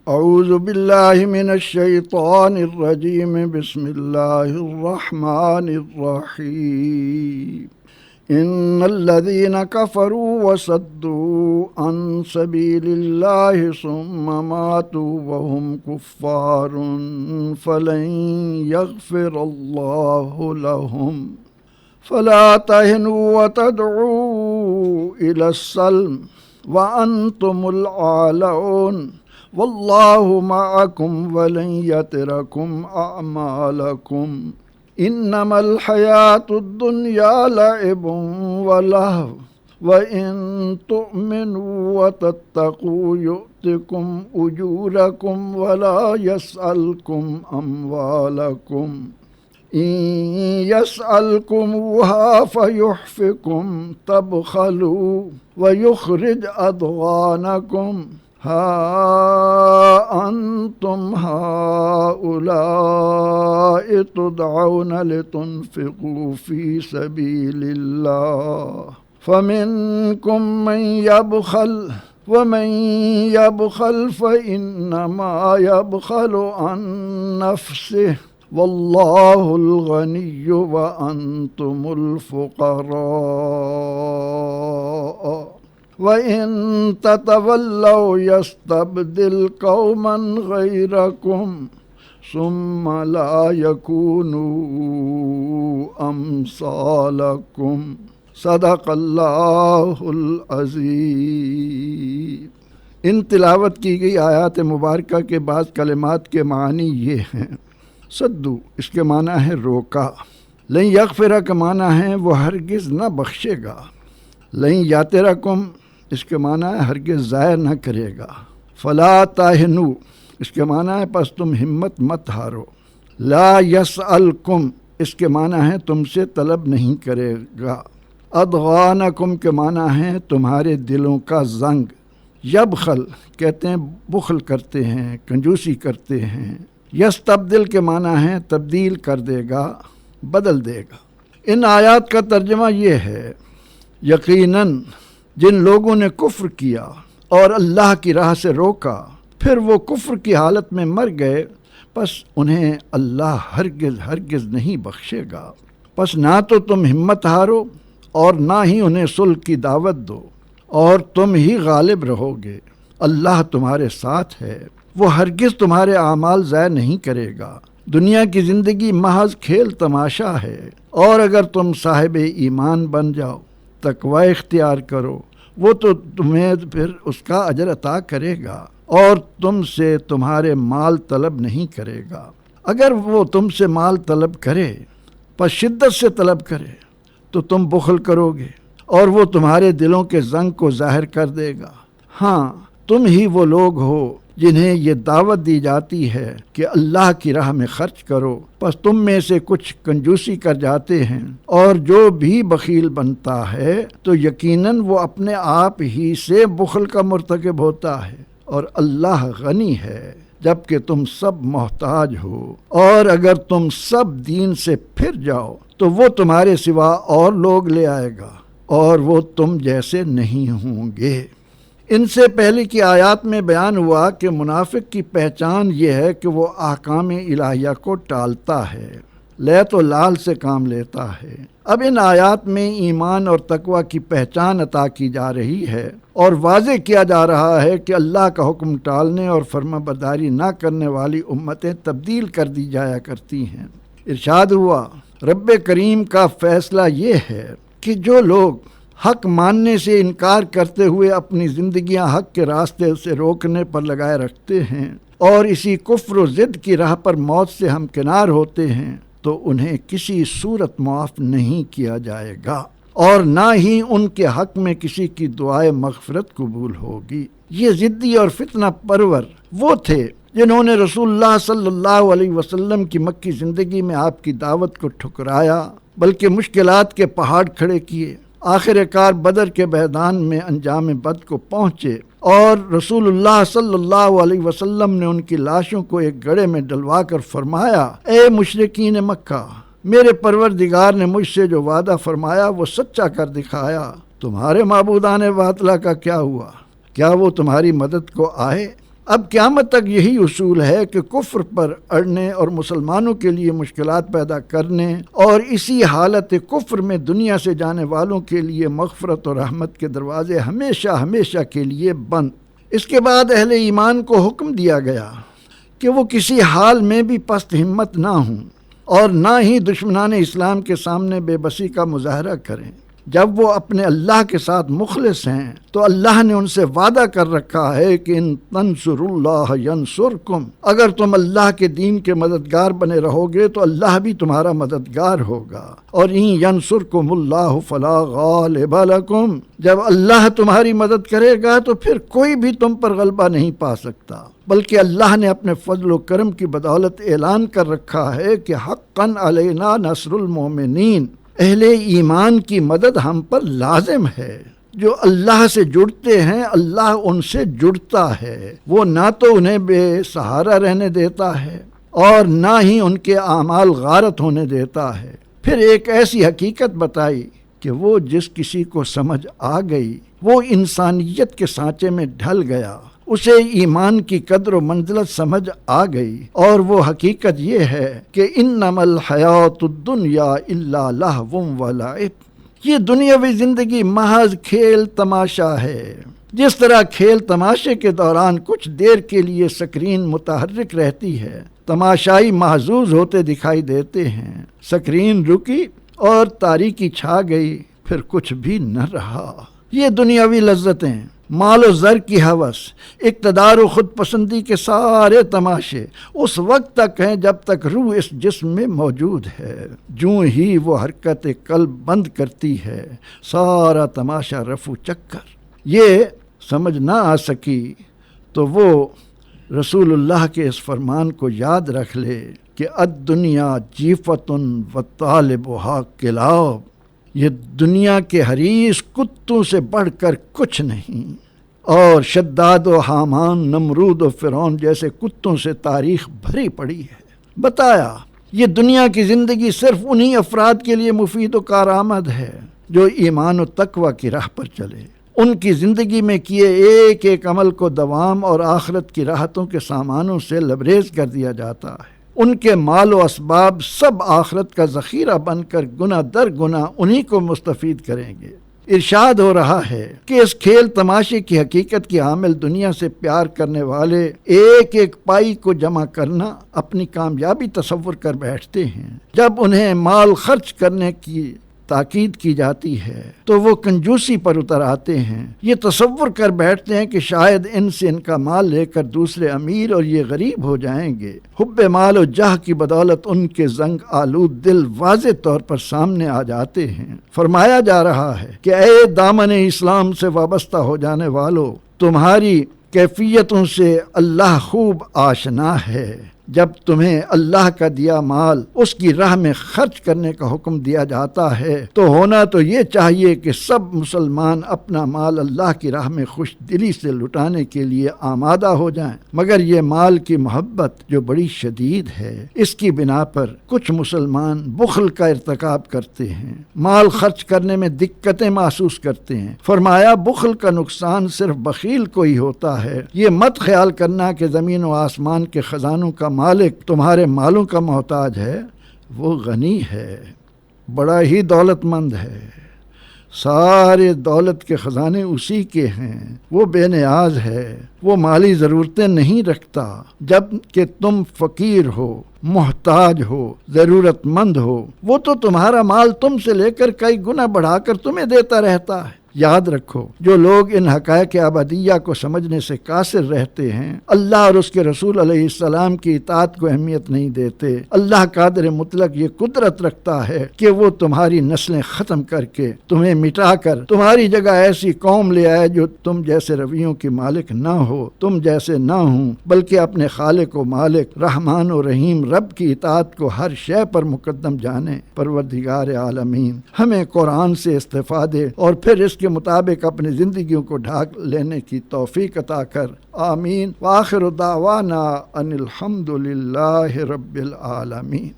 اعوذ باللہ من الشیطان الرجیم بسم اللہ الرحمن الرحیم ان الذین کفروا وصدوا عن سبیل اللہ ثم ماتوا وهم کفار فلن یغفر اللہ لهم فلا تهنوا وتدعوا الى السلم وانتم العالون واللہ معکم ولن یترکم اعمالکم انما الحیاۃ الدنیا لعب ولہو وَإِن تُؤْمِنُوا وَتَتَّقُوا يُؤْتِكُمْ أُجُورَكُمْ وَلَا يَسْأَلْكُمْ أَمْوَالَكُمْ إِن يَسْأَلْكُمُوهَا فَيُحْفِكُمْ تَبْخَلُوا وَيُخْرِجْ أَضْغَانَكُمْ ہا انتم ہؤلاء تدعون لتنفقوا فی سبیل اللہ فمنکم من یبخل ومن یبخل فإنما یبخل عن نفسه واللہ الغنی وانتم الفقراء وَإِن تَتَوَلَّوْا يَسْتَبْدِلْ قَوْمًا غَيْرَكُمْ ثُمَّ لَا يَكُونُوا أَمْثَالَكُمْ صدق اللہ العظیم۔ ان تلاوت کی گئی آیات مبارکہ کے بعض کلمات کے معنی یہ ہیں۔ صدو اس کے معنی ہے روکا، لن یغفرہ کا معنی ہے وہ ہرگز نہ بخشے گا، لن یاترکم اس کے معنی ہے ہرگز ضائع نہ کرے گا، فلا تاہنو اس کے معنی ہے پس تم ہمت مت ہارو، لا یسألکم اس کے معنی ہے تم سے طلب نہیں کرے گا، اضغانکم کے معنی ہے تمہارے دلوں کا زنگ، یبخل کہتے ہیں بخل کرتے ہیں، کنجوسی کرتے ہیں، یستبدل کے معنی ہے تبدیل کر دے گا، بدل دے گا۔ ان آیات کا ترجمہ یہ ہے، یقیناً جن لوگوں نے کفر کیا اور اللہ کی راہ سے روکا پھر وہ کفر کی حالت میں مر گئے، پس انہیں اللہ ہرگز ہرگز نہیں بخشے گا، پس نہ تو تم ہمت ہارو اور نہ ہی انہیں صلح کی دعوت دو، اور تم ہی غالب رہو گے، اللہ تمہارے ساتھ ہے، وہ ہرگز تمہارے اعمال ضائع نہیں کرے گا۔ دنیا کی زندگی محض کھیل تماشا ہے، اور اگر تم صاحب ایمان بن جاؤ، تقوی اختیار کرو، وہ تو تمہیں پھر اس کا اجر عطا کرے گا اور تم سے تمہارے مال طلب نہیں کرے گا۔ اگر وہ تم سے مال طلب کرے پر شدت سے طلب کرے تو تم بخل کرو گے اور وہ تمہارے دلوں کے زنگ کو ظاہر کر دے گا۔ ہاں تم ہی وہ لوگ ہو جنہیں یہ دعوت دی جاتی ہے کہ اللہ کی راہ میں خرچ کرو، پس تم میں سے کچھ کنجوسی کر جاتے ہیں، اور جو بھی بخیل بنتا ہے تو یقیناً وہ اپنے آپ ہی سے بخل کا مرتکب ہوتا ہے، اور اللہ غنی ہے جبکہ تم سب محتاج ہو، اور اگر تم سب دین سے پھر جاؤ تو وہ تمہارے سوا اور لوگ لے آئے گا اور وہ تم جیسے نہیں ہوں گے۔ ان سے پہلے کی آیات میں بیان ہوا کہ منافق کی پہچان یہ ہے کہ وہ احکام الہیہ کو ٹالتا ہے، لیت و لال سے کام لیتا ہے۔ اب ان آیات میں ایمان اور تقوی کی پہچان عطا کی جا رہی ہے اور واضح کیا جا رہا ہے کہ اللہ کا حکم ٹالنے اور فرما برداری نہ کرنے والی امتیں تبدیل کر دی جایا کرتی ہیں۔ ارشاد ہوا، رب کریم کا فیصلہ یہ ہے کہ جو لوگ حق ماننے سے انکار کرتے ہوئے اپنی زندگیاں حق کے راستے سے روکنے پر لگائے رکھتے ہیں اور اسی کفر و ضد کی راہ پر موت سے ہمکنار ہوتے ہیں تو انہیں کسی صورت معاف نہیں کیا جائے گا اور نہ ہی ان کے حق میں کسی کی دعائے مغفرت قبول ہوگی۔ یہ ضدی اور فتنہ پرور وہ تھے جنہوں نے رسول اللہ صلی اللہ علیہ وسلم کی مکی زندگی میں آپ کی دعوت کو ٹھکرایا، بلکہ مشکلات کے پہاڑ کھڑے کیے، آخر کار بدر کے میدان میں انجام بد کو پہنچے اور رسول اللہ صلی اللہ علیہ وسلم نے ان کی لاشوں کو ایک گڑھے میں ڈلوا کر فرمایا، اے مشرکین مکہ، میرے پروردگار نے مجھ سے جو وعدہ فرمایا وہ سچا کر دکھایا، تمہارے معبودان باطلہ کا کیا ہوا؟ کیا وہ تمہاری مدد کو آئے؟ اب قیامت تک یہی اصول ہے کہ کفر پر اڑنے اور مسلمانوں کے لیے مشکلات پیدا کرنے اور اسی حالت کفر میں دنیا سے جانے والوں کے لیے مغفرت اور رحمت کے دروازے ہمیشہ ہمیشہ کے لیے بند۔ اس کے بعد اہل ایمان کو حکم دیا گیا کہ وہ کسی حال میں بھی پست ہمت نہ ہوں اور نہ ہی دشمنان اسلام کے سامنے بے بسی کا مظاہرہ کریں۔ جب وہ اپنے اللہ کے ساتھ مخلص ہیں تو اللہ نے ان سے وعدہ کر رکھا ہے کہ ان تنصر اللہ ینصرکم، اگر تم اللہ کے دین کے مددگار بنے رہو گے تو اللہ بھی تمہارا مددگار ہوگا، اور ان ینصرکم اللہ فلا غالب لکم، جب اللہ تمہاری مدد کرے گا تو پھر کوئی بھی تم پر غلبہ نہیں پا سکتا، بلکہ اللہ نے اپنے فضل و کرم کی بدولت اعلان کر رکھا ہے کہ حقا علینا نصر المومنین، اہل ایمان کی مدد ہم پر لازم ہے۔ جو اللہ سے جڑتے ہیں اللہ ان سے جڑتا ہے، وہ نہ تو انہیں بے سہارا رہنے دیتا ہے اور نہ ہی ان کے اعمال غارت ہونے دیتا ہے۔ پھر ایک ایسی حقیقت بتائی کہ وہ جس کسی کو سمجھ آ گئی وہ انسانیت کے سانچے میں ڈھل گیا، اسے ایمان کی قدر و منزلت سمجھ آ گئی، اور وہ حقیقت یہ ہے کہ انما الحیات الدنیا الا لہو و لعب، یہ دنیاوی زندگی محض کھیل تماشا ہے۔ جس طرح کھیل تماشے کے دوران کچھ دیر کے لیے سکرین متحرک رہتی ہے، تماشائی محظوظ ہوتے دکھائی دیتے ہیں، سکرین رکی اور تاریکی چھا گئی، پھر کچھ بھی نہ رہا۔ یہ دنیاوی لذتیں، مال و زر کی ہوس، اقتدار و خود پسندی کے سارے تماشے اس وقت تک ہیں جب تک روح اس جسم میں موجود ہے۔ جوں ہی وہ حرکت قلب بند کرتی ہے، سارا تماشا رفو چکر۔ یہ سمجھ نہ آ سکی تو وہ رسول اللہ کے اس فرمان کو یاد رکھ لے کہ الدنیا جیفۃ و طالبھا کلاب، یہ دنیا کے حریص کتوں سے بڑھ کر کچھ نہیں، اور شداد و حامان، نمرود و فرعون جیسے کتوں سے تاریخ بھری پڑی ہے۔ بتایا یہ دنیا کی زندگی صرف انہی افراد کے لیے مفید و کارآمد ہے جو ایمان و تقوی کی راہ پر چلے، ان کی زندگی میں کیے ایک ایک عمل کو دوام اور آخرت کی راحتوں کے سامانوں سے لبریز کر دیا جاتا ہے، ان کے مال و اسباب سب آخرت کا ذخیرہ بن کر گناہ در گناہ انہی کو مستفید کریں گے۔ ارشاد ہو رہا ہے کہ اس کھیل تماشے کی حقیقت کی حامل دنیا سے پیار کرنے والے ایک ایک پائی کو جمع کرنا اپنی کامیابی تصور کر بیٹھتے ہیں۔ جب انہیں مال خرچ کرنے کی تاکید کی جاتی ہے تو وہ کنجوسی پر اتر آتے ہیں، یہ تصور کر بیٹھتے ہیں کہ شاید ان سے ان کا مال لے کر دوسرے امیر اور یہ غریب ہو جائیں گے۔ حب مال و جاہ کی بدولت ان کے زنگ آلود دل واضح طور پر سامنے آ جاتے ہیں۔ فرمایا جا رہا ہے کہ اے دامن اسلام سے وابستہ ہو جانے والو، تمہاری کیفیتوں سے اللہ خوب آشنا ہے۔ جب تمہیں اللہ کا دیا مال اس کی راہ میں خرچ کرنے کا حکم دیا جاتا ہے تو ہونا تو یہ چاہیے کہ سب مسلمان اپنا مال اللہ کی راہ میں خوش دلی سے لٹانے کے لیے آمادہ ہو جائیں، مگر یہ مال کی محبت جو بڑی شدید ہے، اس کی بنا پر کچھ مسلمان بخل کا ارتکاب کرتے ہیں، مال خرچ کرنے میں دقتیں محسوس کرتے ہیں۔ فرمایا بخل کا نقصان صرف بخیل کو ہی ہوتا ہے، یہ مت خیال کرنا کہ زمین و آسمان کے خزانوں کا مالک تمہارے مالوں کا محتاج ہے، وہ غنی ہے، بڑا ہی دولت مند ہے، سارے دولت کے خزانے اسی کے ہیں، وہ بے نیاز ہے، وہ مالی ضرورتیں نہیں رکھتا، جب کہ تم فقیر ہو، محتاج ہو، ضرورت مند ہو، وہ تو تمہارا مال تم سے لے کر کئی گنا بڑھا کر تمہیں دیتا رہتا ہے۔ یاد رکھو، جو لوگ ان حقائق ابدیہ کو سمجھنے سے قاصر رہتے ہیں، اللہ اور اس کے رسول علیہ السلام کی اطاعت کو اہمیت نہیں دیتے، اللہ قادر مطلق یہ قدرت رکھتا ہے کہ وہ تمہاری نسلیں ختم کر کے تمہیں مٹا کر تمہاری جگہ ایسی قوم لے آئے جو تم جیسے رویوں کی مالک نہ ہو، تم جیسے نہ ہوں، بلکہ اپنے خالق و مالک رحمان و رحیم رب کی اطاعت کو ہر شے پر مقدم جانے۔ پروردگار عالمین ہمیں قرآن سے استفادے اور پھر اس کے مطابق اپنی زندگیوں کو ڈھانک لینے کی توفیق عطا کر، آمین۔ وآخر دعوانا ان الحمد للہ رب العالمین۔